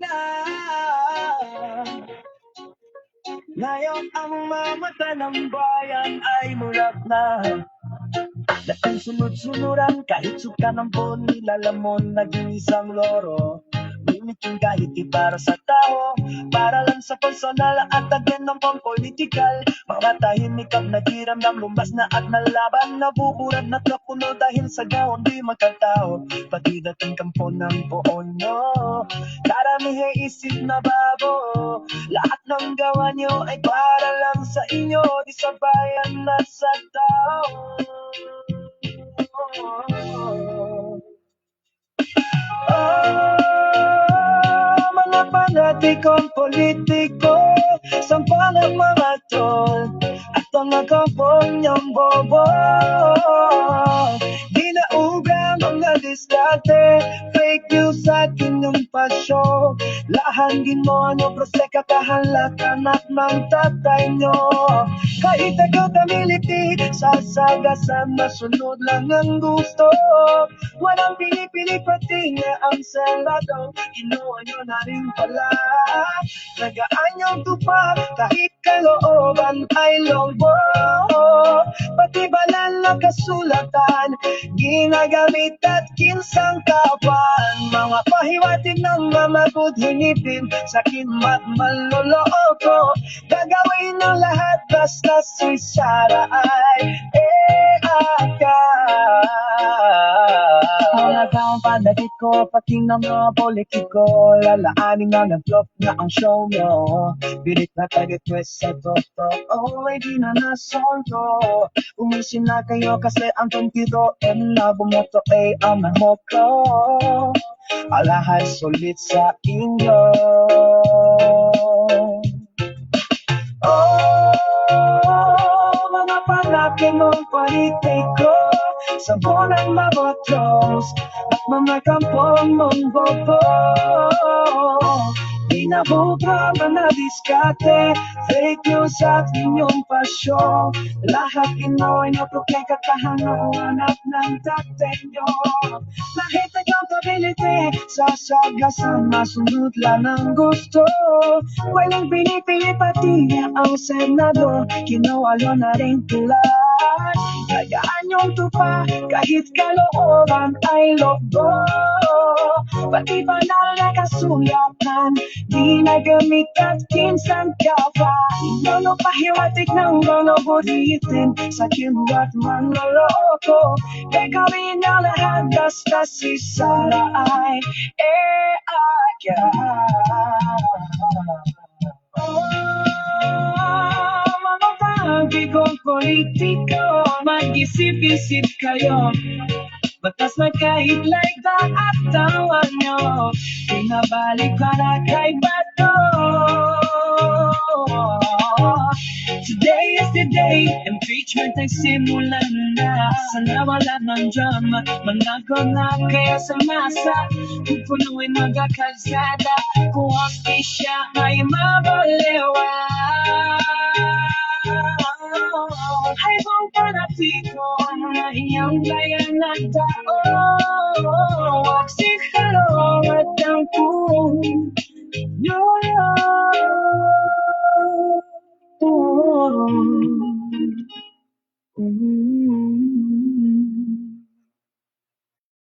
na. Ngayon ang mga mata ng bayan ay mulat na. Dating sunod-sunuran kahit suka ng po nilalamon naging isang loro. Limiting kahit di para sa tao, para lang sa personal at agad ng pang-political. Mga tahimik ang nagiramdam, lumas na at nalaban, nabuburat na kapuno dahil sa gawang di magkatao. Pati dating kampo ng poonyo, karamihan isip na babo. Lahat ng gawa nyo ay para lang sa inyo, di sa bayan na sa tao. Mga panatikong politiko, sampal ang mga tol, at mga kapong niyang bobo. Ginauga mga diskarte, fake news at inyong pasyo. Lahan ginono, prosle kakahalakan at ng tatay nyo. Kahit agad amiliti, sasagasan na sunod lang ang gusto. Walang pinipili pati nga ang Senado, kinuha nyo na rin pala. Nagaanyang tupa, kahit kalooban ay longbo. Pati balal na kasulatan, ginagamit at kinsang kapan. Mga pahiwatig ng mamagod hinipin, sa kinmat maluloko. Gagawin ng lahat basta si Sara ay Halagang panagit ko, pati ng mga politiko. Lalaanin na nag-flop na ang show mo. Birit na tag-request sa totoo, ay di na nasoldo. Umisin na kayo kasi ang tumpiro na bumoto ay ang mahoko. Alahat sulit sa inyo. Mga panapin ng politiko, sabon ang mabotos at mga kampong mong bobo. Binabuga na diskarte, fake news at inyong pasyo. Lahat Pinoy na prokay kakahanungan at ng tatay nyo. Lahit accountability, sasagasan masunod lang ang gusto. Walang pinipili pati ang Senado, kinuha na rin tulan. Kayaan yung tupa, kahit kalooban ay lobo. Pati banal na kasulatan, ginagamit at kinsan ka pa. Nono pahiwatig ng mga bulitin, sa kinuwat man naloko. Gagawin na lahat basta si Sara ay mga pagigong politiko, mag-isip-isip kayo. Batas na kahit like the at tawan nyo, pinabalik para kay Bato. Today is the day, impeachment ay simulan na. Sana wala ng drama, manago na kaya sa masa. Pupunuin magkakalsada, kung hostisya ay mabalewa. Ay kung panatiko na iyang bayan na tao, wag si Karong at ang kung